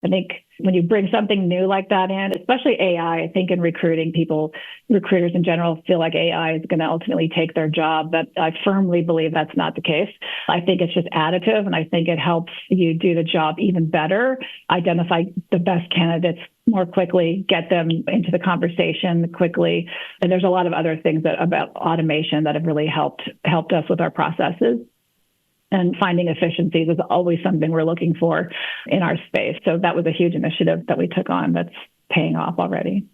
I think when you bring something new like that in, especially AI, I think in recruiting, recruiters in general feel like AI is going to ultimately take their job. But I firmly believe that's not the case. I think it's just additive, and I think it helps you do the job even better, identify the best candidates more quickly, get them into the conversation quickly. And there's a lot of other things about automation that have really helped us with our processes. And finding efficiencies is always something we're looking for in our space. So that was a huge initiative that we took on that's paying off already.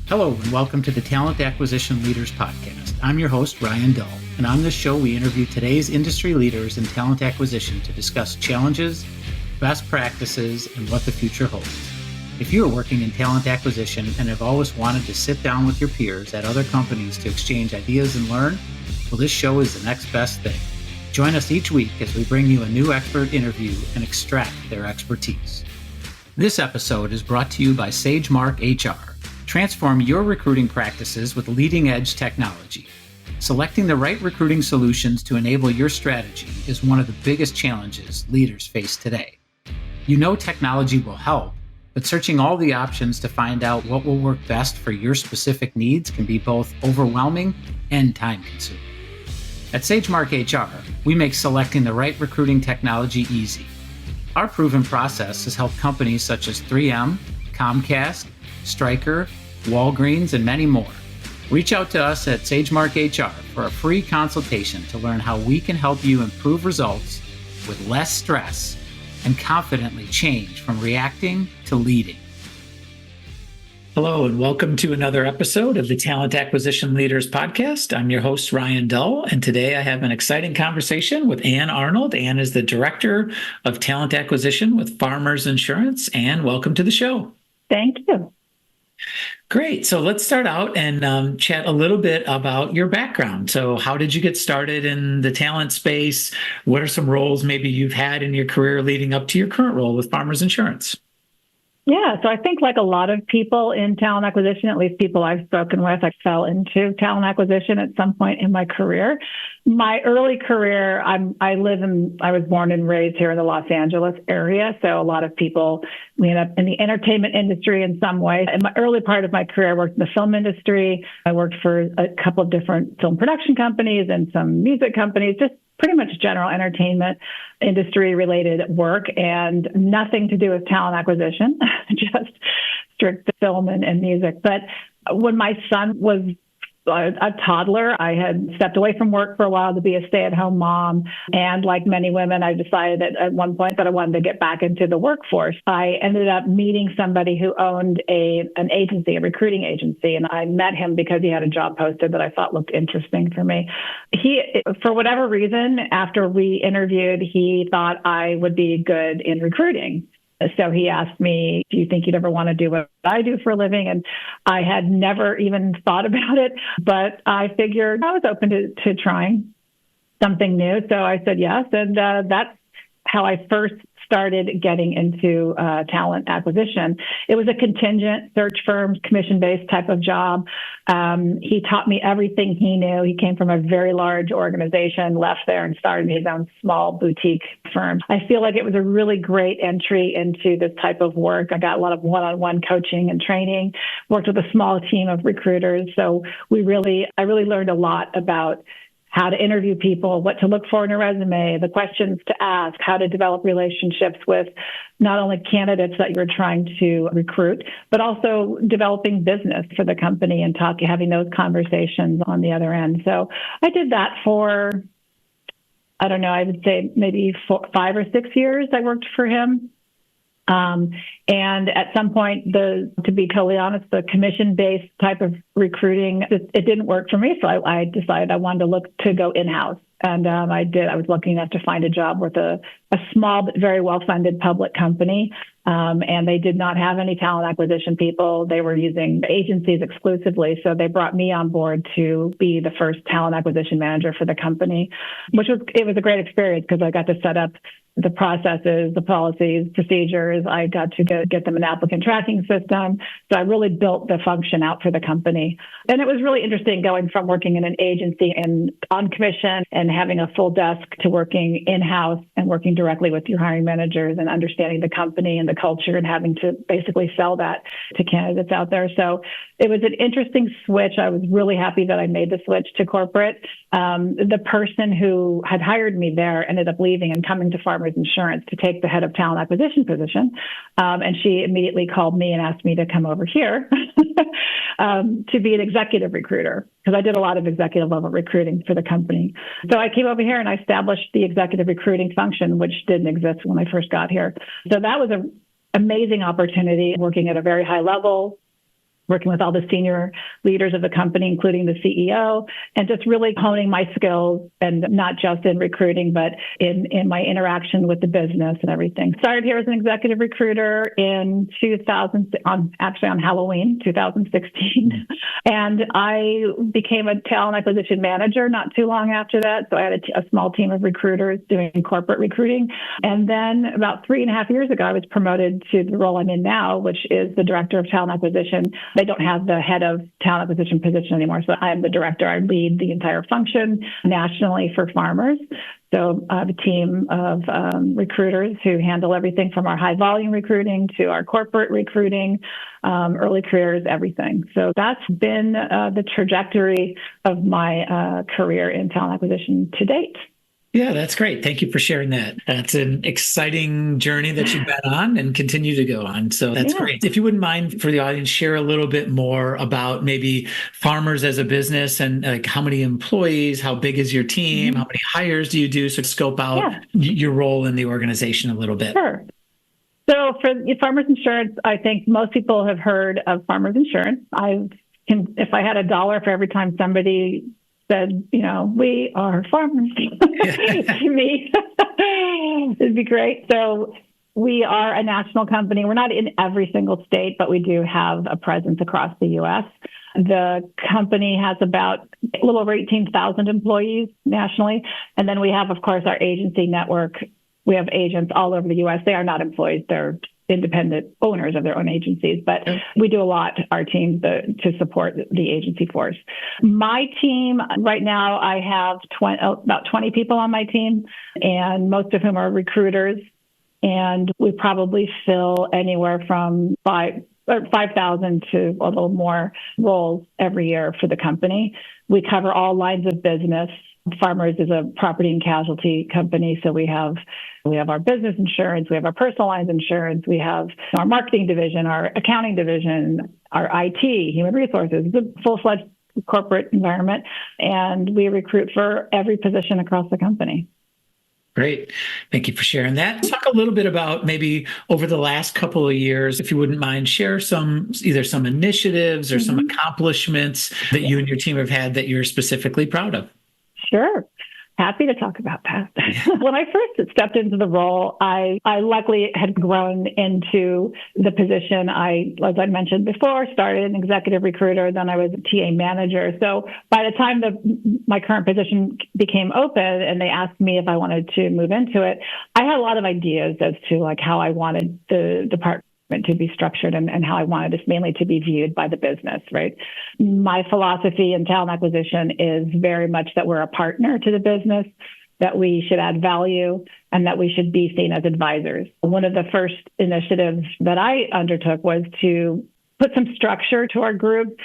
Hello, and welcome to the Talent Acquisition Leaders Podcast. I'm your host, Ryan Dull, and on this show, we interview today's industry leaders in talent acquisition to discuss challenges, best practices, and what the future holds. If you are working in talent acquisition and have always wanted to sit down with your peers at other companies to exchange ideas and learn, well, this show is the next best thing. Join us each week as we bring you a new expert interview and extract their expertise. This episode is brought to you by Sagemark HR. Transform your recruiting practices with leading-edge technology. Selecting the right recruiting solutions to enable your strategy is one of the biggest challenges leaders face today. You know technology will help, but searching all the options to find out what will work best for your specific needs can be both overwhelming and time-consuming. At Sagemark HR, we make selecting the right recruiting technology easy. Our proven process has helped companies such as 3M, Comcast, Stryker, Walgreens, and many more. Reach out to us at Sagemark HR for a free consultation to learn how we can help you improve results with less stress and confidently change from reacting to leading. Hello, and welcome to another episode of the Talent Acquisition Leaders Podcast. I'm your host, Ryan Dull, and today I have an exciting conversation with Anne Arnold. Anne is the Director of Talent Acquisition with Farmers Insurance. Anne, welcome to the show. Thank you. Great. So let's start out and chat a little bit about your background. So how did you get started in the talent space? What are some roles maybe you've had in your career leading up to your current role with Farmers Insurance? Yeah, so I think like a lot of people in talent acquisition, at least people I've spoken with, I fell into talent acquisition at some point in my career. My early career, I was born and raised here in the Los Angeles area. So a lot of people, we end up in the entertainment industry in some way. In my early part of my career, I worked in the film industry. I worked for a couple of different film production companies and some music companies, just pretty much general entertainment industry related work and nothing to do with talent acquisition, just strict film and music. But when my son was a toddler, I had stepped away from work for a while to be a stay-at-home mom. And like many women, I decided at one point that I wanted to get back into the workforce. I ended up meeting somebody who owned an agency, a recruiting agency. And I met him because he had a job posted that I thought looked interesting for me. He, for whatever reason, after we interviewed, he thought I would be good in recruiting. So he asked me, do you think you'd ever want to do what I do for a living? And I had never even thought about it, but I figured I was open to trying something new. So I said yes. And that's how I first started getting into talent acquisition. It was a contingent search firm, commission-based type of job. He taught me everything he knew. He came from a very large organization, left there and started his own small boutique firm. I feel like it was a really great entry into this type of work. I got a lot of one-on-one coaching and training, worked with a small team of recruiters. So I really learned a lot about how to interview people, what to look for in a resume, the questions to ask, how to develop relationships with not only candidates that you're trying to recruit, but also developing business for the company and having those conversations on the other end. So I did that for, I don't know, I would say maybe 5 or 6 years I worked for him. And at some point, to be totally honest, the commission-based type of recruiting, it didn't work for me. So I decided I wanted to look to go in-house. And I was lucky enough to find a job with a small but very well-funded public company. And they did not have any talent acquisition people. They were using agencies exclusively. So they brought me on board to be the first talent acquisition manager for the company, it was a great experience because I got to set up the processes, the policies, procedures. I got to get them an applicant tracking system. So I really built the function out for the company. And it was really interesting going from working in an agency and on commission and having a full desk to working in-house and working directly with your hiring managers and understanding the company and the culture and having to basically sell that to candidates out there. So it was an interesting switch. I was really happy that I made the switch to corporate. The person who had hired me there ended up leaving and coming to Farmers Insurance to take the head of talent acquisition position. And she immediately called me and asked me to come over here to be an executive recruiter, because I did a lot of executive level recruiting for the company. So I came over here and I established the executive recruiting function, which didn't exist when I first got here. So that was an amazing opportunity, working at a very high level, working with all the senior leaders of the company, including the CEO, and just really honing my skills, and not just in recruiting, but in my interaction with the business and everything. Started here as an executive recruiter in 2000, on Halloween, 2016. And I became a talent acquisition manager not too long after that. So I had a small team of recruiters doing corporate recruiting. And then about 3.5 years ago, I was promoted to the role I'm in now, which is the director of talent acquisition. They don't have the head of talent acquisition position anymore. So I am the director. I lead the entire function nationally for Farmers. So I have a team of recruiters who handle everything from our high volume recruiting to our corporate recruiting, early careers, everything. So that's been the trajectory of my career in talent acquisition to date. Yeah, that's great. Thank you for sharing that. That's an exciting journey that you've been on and continue to go on. So that's great. If you wouldn't mind, for the audience, share a little bit more about maybe Farmers as a business, and like how many employees, how big is your team, how many hires do you do? So scope out your role in the organization a little bit. Sure. So for Farmers Insurance, I think most people have heard of Farmers Insurance. If I had $1 for every time somebody said, we are farmers to me, it'd be great. So we are a national company. We're not in every single state, but we do have a presence across the U.S. The company has about a little over 18,000 employees nationally. And then we have, of course, our agency network. We have agents all over the U.S. They are not employees. They're independent owners of their own agencies, but we do a lot, our team, to support the agency force. My team, right now, I have about 20 people on my team, and most of whom are recruiters. And we probably fill anywhere from 5,000 to a little more roles every year for the company. We cover all lines of business. Farmers is a property and casualty company, so we have our business insurance, we have our personal lines insurance, we have our marketing division, our accounting division, our IT, human resources. It's a full-fledged corporate environment, and we recruit for every position across the company. Great. Thank you for sharing that. Let's talk a little bit about maybe over the last couple of years, if you wouldn't mind, share either some initiatives or some accomplishments that you and your team have had that you're specifically proud of. Sure. Happy to talk about that. When I first stepped into the role, I luckily had grown into the position. As I mentioned before, started an executive recruiter, then I was a TA manager. So by the time my current position became open and they asked me if I wanted to move into it, I had a lot of ideas as to how I wanted the department to be structured and how I wanted this mainly to be viewed by the business, right? My philosophy in talent acquisition is very much that we're a partner to the business, that we should add value, and that we should be seen as advisors. One of the first initiatives that I undertook was to put some structure to our group,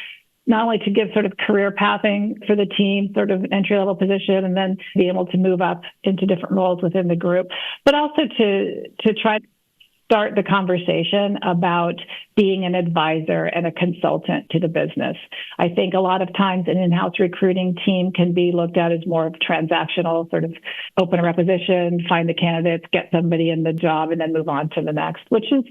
not only to give sort of career pathing for the team, sort of entry-level position, and then be able to move up into different roles within the group, but also to try to start the conversation about being an advisor and a consultant to the business. I think a lot of times an in-house recruiting team can be looked at as more of transactional, sort of open a requisition, find the candidates, get somebody in the job, and then move on to the next, which is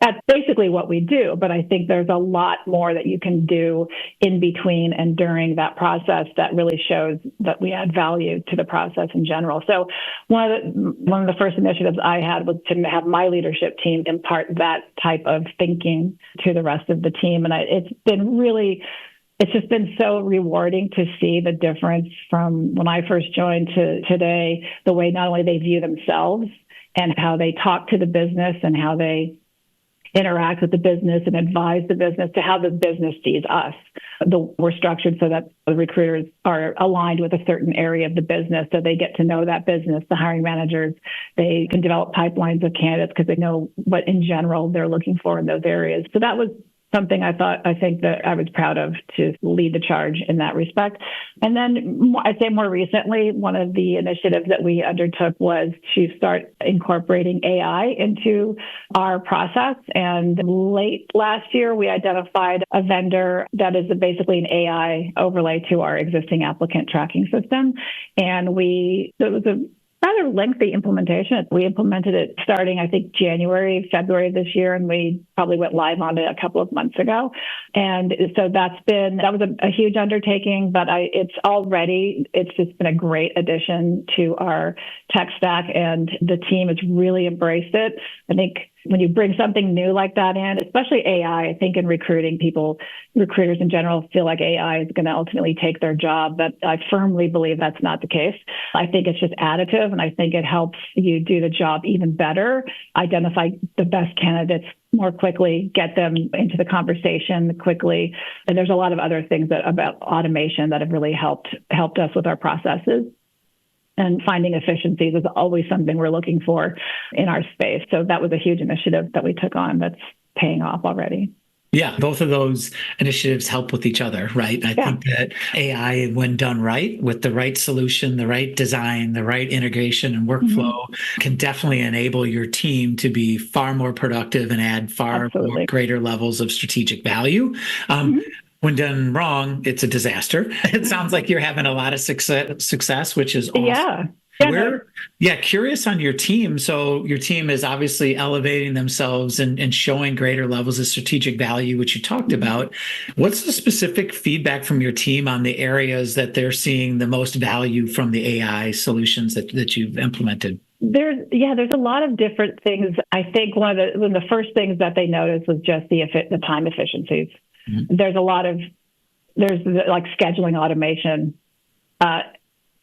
that's basically what we do. But I think there's a lot more that you can do in between and during that process that really shows that we add value to the process in general. So one of the first initiatives I had was to have my leadership team impart that type of thinking to the rest of the team. And it's just been so rewarding to see the difference from when I first joined to today, the way not only they view themselves and how they talk to the business and how they interact with the business and advise the business, to how the business sees us. We're structured so that the recruiters are aligned with a certain area of the business, so they get to know that business. The hiring managers, they can develop pipelines of candidates because they know what in general they're looking for in those areas. So that was something I think that I was proud of, to lead the charge in that respect. And then I'd say more recently, one of the initiatives that we undertook was to start incorporating AI into our process. And late last year, we identified a vendor that is basically an AI overlay to our existing applicant tracking system. And it was a rather lengthy implementation. We implemented it starting, I think, February of this year, and we probably went live on it a couple of months ago. And so that was a huge undertaking, but it's just been a great addition to our tech stack, and the team has really embraced it. I think when you bring something new like that in, especially AI, I think in recruiting, recruiters in general feel like AI is going to ultimately take their job, but I firmly believe that's not the case. I think it's just additive, and I think it helps you do the job even better, identify the best candidates more quickly, get them into the conversation quickly. And there's a lot of other things about automation that have really helped us with our processes. And finding efficiencies is always something we're looking for in our space. So that was a huge initiative that we took on that's paying off already. Yeah, both of those initiatives help with each other, right? I think that AI, when done right, with the right solution, the right design, the right integration and workflow, can definitely enable your team to be far more productive and add far more greater levels of strategic value. When done wrong, it's a disaster. It sounds like you're having a lot of success, which is awesome. Curious on your team. So your team is obviously elevating themselves and showing greater levels of strategic value, which you talked about. What's the specific feedback from your team on the areas that they're seeing the most value from the AI solutions that you've implemented? There's a lot of different things. I think one of the first things that they noticed was just the time efficiencies. There's like scheduling automation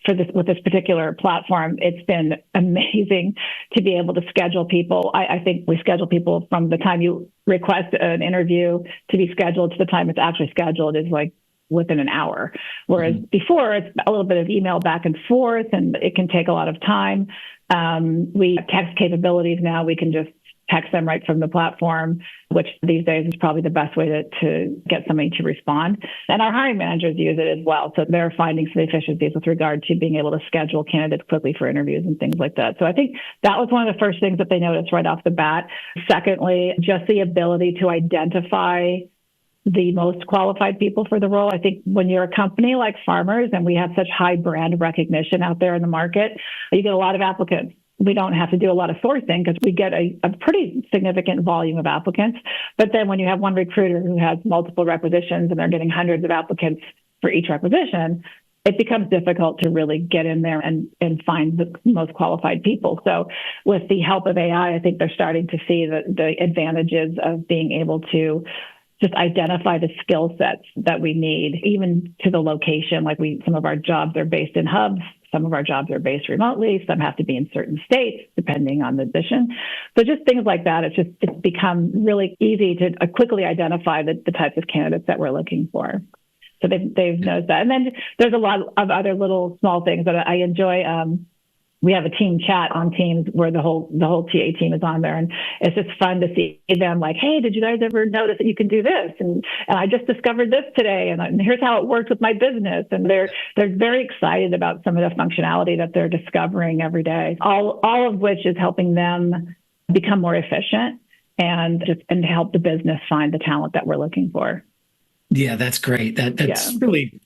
with this particular platform. It's been amazing to be able to schedule people. I think we schedule people from the time you request an interview to be scheduled to the time it's actually scheduled is like within an hour. Whereas before, it's a little bit of email back and forth, and it can take a lot of time. We have text capabilities now. We can just text them right from the platform, which these days is probably the best way to get somebody to respond. And our hiring managers use it as well. So they're finding some efficiencies with regard to being able to schedule candidates quickly for interviews and things like that. So I think that was one of the first things that they noticed right off the bat. Secondly, just the ability to identify the most qualified people for the role. I think when you're a company like Farmers and we have such high brand recognition out there in the market, you get a lot of applicants. We don't have to do a lot of sourcing because we get a pretty significant volume of applicants. But then when you have one recruiter who has multiple requisitions and they're getting hundreds of applicants for each requisition, it becomes difficult to really get in there and find the most qualified people. So with the help of AI, I think they're starting to see the advantages of being able to just identify the skill sets that we need, even to the location. Like some of our jobs are based in hubs. Some of our jobs are based remotely. Some have to be in certain states, depending on the position. So just things like that. It's become really easy to quickly identify the types of candidates that we're looking for. So they've noticed that. And then there's a lot of other little small things that I enjoy. We have a team chat on Teams where the whole TA team is on there, and it's just fun to see them like, hey, did you guys ever notice that you can do this? And I just discovered this today, and here's how it works with my business. And they're very excited about some of the functionality that they're discovering every day. All of which is helping them become more efficient and help the business find the talent that we're looking for. Yeah, that's great. That's really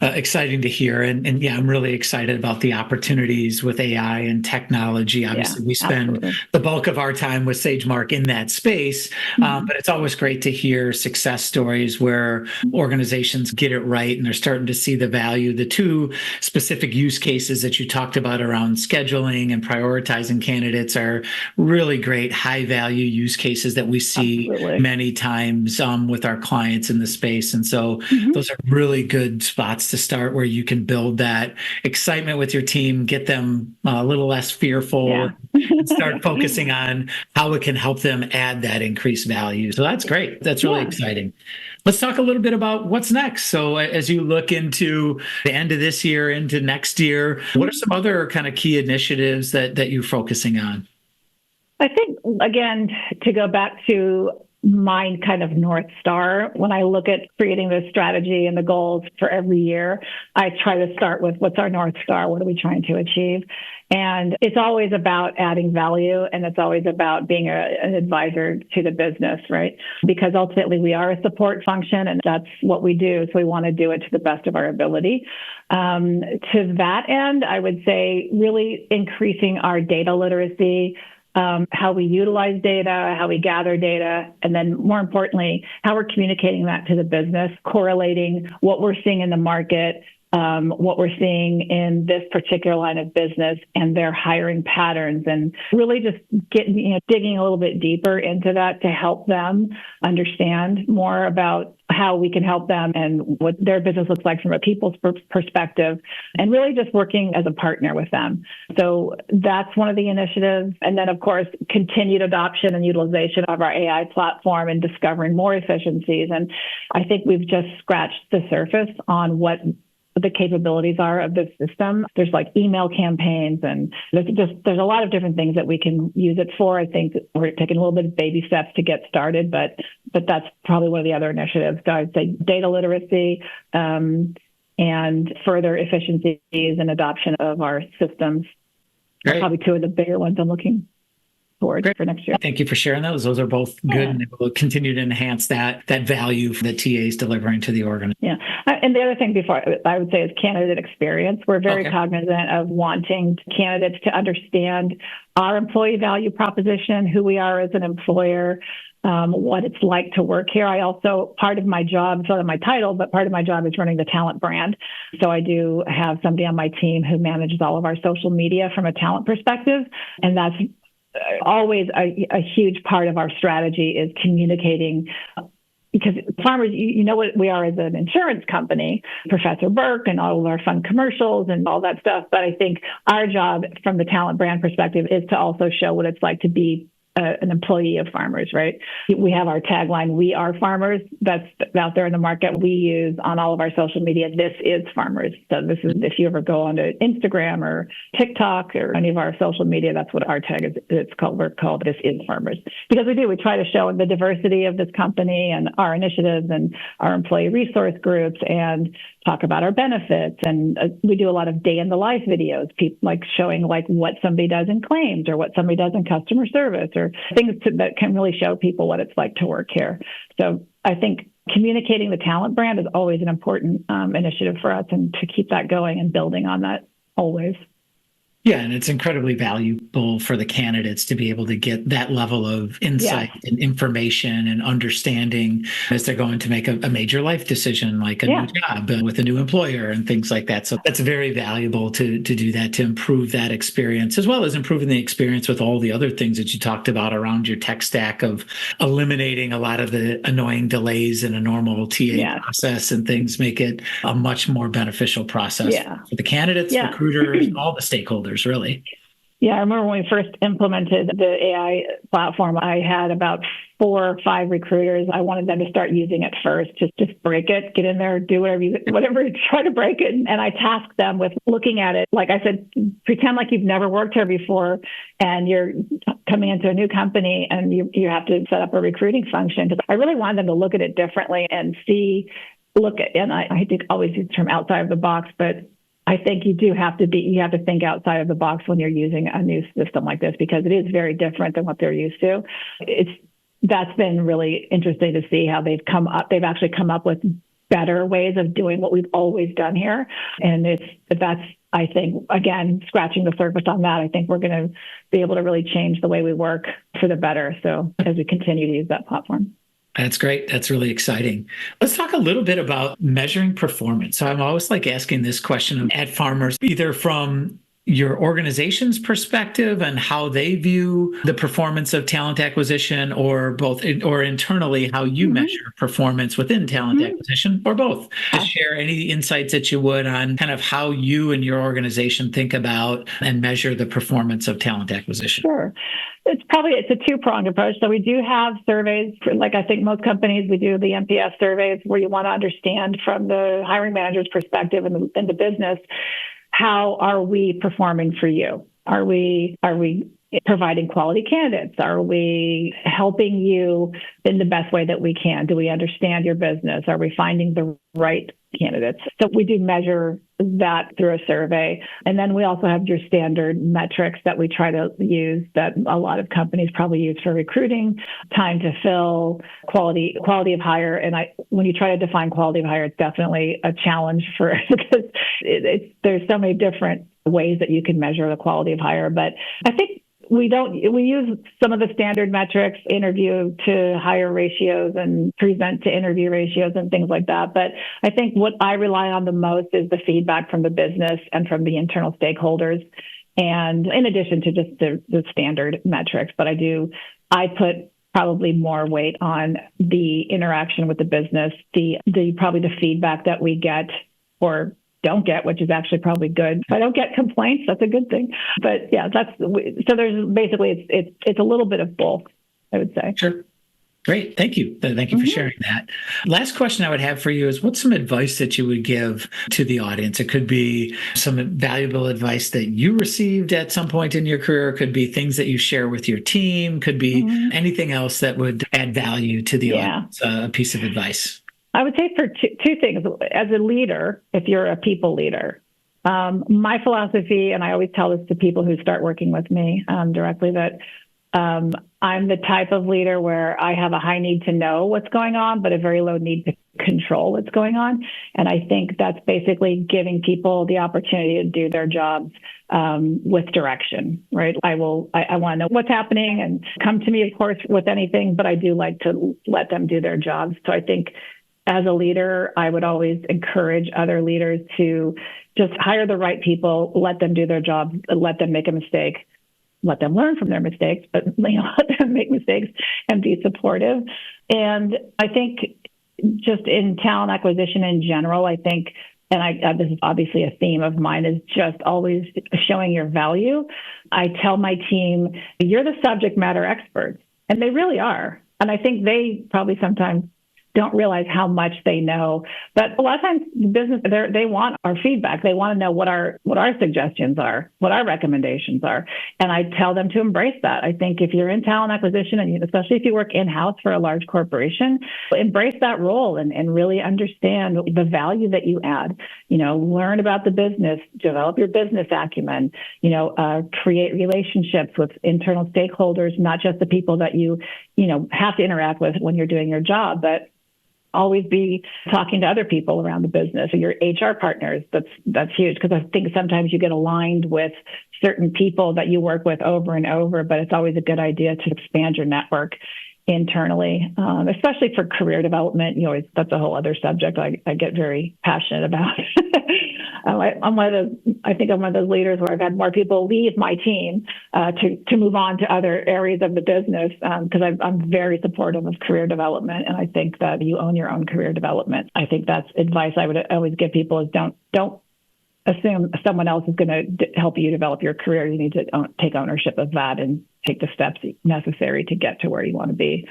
exciting to hear. And yeah, I'm really excited about the opportunities with AI and technology. Obviously, we spend the bulk of our time with Sagemark in that space, but it's always great to hear success stories where organizations get it right and they're starting to see the value. The two specific use cases that you talked about around scheduling and prioritizing candidates are really great, high value use cases that we see many times with our clients in the space. And so those are really good spots to start where you can build that excitement with your team, get them a little less fearful, and start focusing on how it can help them add that increased value. So that's great. That's really exciting. Let's talk a little bit about what's next. So as you look into the end of this year, into next year, what are some other kind of key initiatives that you're focusing on? I think, again, to go back to my kind of North Star, when I look at creating the strategy and the goals for every year, I try to start with what's our North Star? What are we trying to achieve? And it's always about adding value, and it's always about being an advisor to the business, right? Because ultimately we are a support function, and that's what we do. So we want to do it to the best of our ability. To that end, I would say really increasing our data literacy, how we utilize data, how we gather data, and then more importantly, how we're communicating that to the business, correlating what we're seeing in the market, what we're seeing in this particular line of business and their hiring patterns, and really just digging a little bit deeper into that to help them understand more about how we can help them and what their business looks like from a people's perspective, and really just working as a partner with them. So that's one of the initiatives. And then, of course, continued adoption and utilization of our AI platform and discovering more efficiencies. And I think we've just scratched the surface on what the capabilities are of this system. There's like email campaigns, and there's a lot of different things that we can use it for. I think we're taking a little bit of baby steps to get started, but that's probably one of the other initiatives. So I'd say data literacy and further efficiencies and adoption of our systems. Great. Probably two of the bigger ones I'm looking forward for next year. Thank you for sharing those. Those are both good, and we'll continue to enhance that value that TA is delivering to the organization. Yeah. And the other thing before I would say is candidate experience. We're very cognizant of wanting candidates to understand our employee value proposition, who we are as an employer, what it's like to work here. I also, part of my job, it's not my title, but part of my job is running the talent brand. So I do have somebody on my team who manages all of our social media from a talent perspective. And that's always a huge part of our strategy is communicating, because farmers, you know what we are as an insurance company, Professor Burke and all of our fun commercials and all that stuff. But I think our job from the talent brand perspective is to also show what it's like to be an employee of farmers, right? We have our tagline, "We are farmers." That's out there in the market. We use on all of our social media, "This is farmers." So this is, if you ever go onto Instagram or TikTok or any of our social media, that's what our tag is. It's called, we're called "This is farmers." Because we try to show the diversity of this company and our initiatives and our employee resource groups, and talk about our benefits. And we do a lot of day in the life videos, people like showing like what somebody does in claims or what somebody does in customer service, or things that can really show people what it's like to work here. So I think communicating the talent brand is always an important initiative for us, and to keep that going and building on that always. Yeah, and it's incredibly valuable for the candidates to be able to get that level of insight and information and understanding as they're going to make a major life decision, like a new job with a new employer and things like that. So that's very valuable to do that, to improve that experience, as well as improving the experience with all the other things that you talked about around your tech stack, of eliminating a lot of the annoying delays in a normal TA process, and things make it a much more beneficial process for the candidates, recruiters, all the stakeholders. Really? Yeah, I remember when we first implemented the AI platform, I had about 4 or 5 recruiters. I wanted them to start using it first, just break it, get in there, do whatever, try to break it. And I tasked them with looking at it. Like I said, pretend like you've never worked here before, and you're coming into a new company, and you have to set up a recruiting function. Because I really wanted them to look at it differently and and I hate to always use the term outside of the box, but I think you have to think outside of the box when you're using a new system like this, because it is very different than what they're used to. That's been really interesting to see how they've actually come up with better ways of doing what we've always done here. And that's, I think, again, scratching the surface on that, I think we're going to be able to really change the way we work for the better. So as we continue to use that platform. That's great. That's really exciting. Let's talk a little bit about measuring performance. So I'm always asking this question at Farmers, either from your organization's perspective and how they view the performance of talent acquisition, or both, or internally how you measure performance within talent acquisition, or both. Just share any insights that you would on kind of how you and your organization think about and measure the performance of talent acquisition. Sure. It's a two-pronged approach. So we do have surveys, like I think most companies, we do the NPS surveys where you want to understand from the hiring manager's perspective and the business, how are we performing for you? Are we providing quality candidates? Are we helping you in the best way that we can? Do we understand your business? Are we finding the right candidates? So we do measure that through a survey. And then we also have your standard metrics that we try to use that a lot of companies probably use for recruiting: time to fill, quality of hire. And when you try to define quality of hire, it's definitely a challenge because there's so many different ways that you can measure the quality of hire. But I think we use some of the standard metrics, interview to hire ratios and present to interview ratios and things like that. But I think what I rely on the most is the feedback from the business and from the internal stakeholders. And in addition to just the standard metrics, but I put probably more weight on the interaction with the business, probably the feedback that we get or don't get, which is actually probably good. If I don't get complaints, that's a good thing. But yeah, so there's basically, it's a little bit of both, I would say. Sure. Great. Thank you. Thank you for sharing that. Last question I would have for you is, what's some advice that you would give to the audience? It could be some valuable advice that you received at some point in your career. It could be things that you share with your team. Could be anything else that would add value to the audience, a piece of advice. I would say for two things. As a leader, if you're a people leader, my philosophy, and I always tell this to people who start working with me directly, that I'm the type of leader where I have a high need to know what's going on, but a very low need to control what's going on. And I think that's basically giving people the opportunity to do their jobs with direction, right? I want to know what's happening and come to me, of course, with anything, but I do like to let them do their jobs. So I think as a leader, I would always encourage other leaders to just hire the right people, let them do their job, let them make a mistake, let them learn from their mistakes, but let them make mistakes and be supportive. And I think just in talent acquisition in general, I think, and this is obviously a theme of mine, is just always showing your value. I tell my team, you're the subject matter experts, and they really are. And I think they probably sometimes don't realize how much they know. But a lot of times business, they want our feedback. They want to know what our suggestions are, what our recommendations are. And I tell them to embrace that. I think if you're in talent acquisition, and especially if you work in-house for a large corporation, embrace that role and really understand the value that you add. Learn about the business, develop your business acumen, create relationships with internal stakeholders, not just the people that you have to interact with when you're doing your job, but always be talking to other people around the business or your HR partners. That's huge, because I think sometimes you get aligned with certain people that you work with over and over, but it's always a good idea to expand your network internally, especially for career development. That's a whole other subject I get very passionate about. I'm one of those leaders where I've had more people leave my team to move on to other areas of the business, because I'm very supportive of career development, and I think that you own your own career development. I think that's advice I would always give people: is don't assume someone else is going to help you develop your career. You need to take ownership of that and take the steps necessary to get to where you want to be.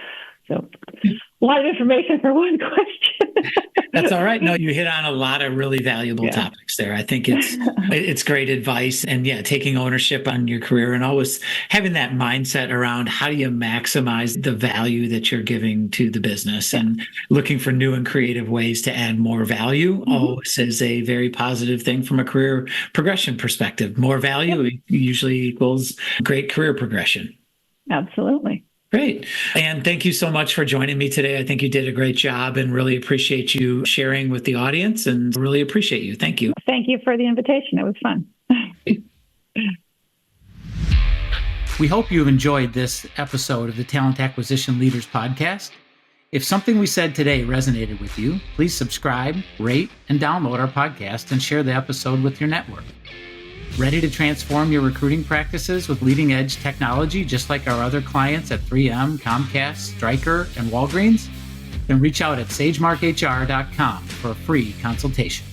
So a lot of information for one question. That's all right. No, you hit on a lot of really valuable topics there. I think it's great advice. And taking ownership on your career and always having that mindset around how do you maximize the value that you're giving to the business, and looking for new and creative ways to add more value always is a very positive thing from a career progression perspective. More value usually equals great career progression. Absolutely. Great. And thank you so much for joining me today. I think you did a great job and really appreciate you sharing with the audience and really appreciate you. Thank you. Thank you for the invitation. It was fun. We hope you've enjoyed this episode of the Talent Acquisition Leaders Podcast. If something we said today resonated with you, please subscribe, rate, and download our podcast and share the episode with your network. Ready to transform your recruiting practices with leading-edge technology, just like our other clients at 3M, Comcast, Stryker, and Walgreens? Then reach out at sagemarkhr.com for a free consultation.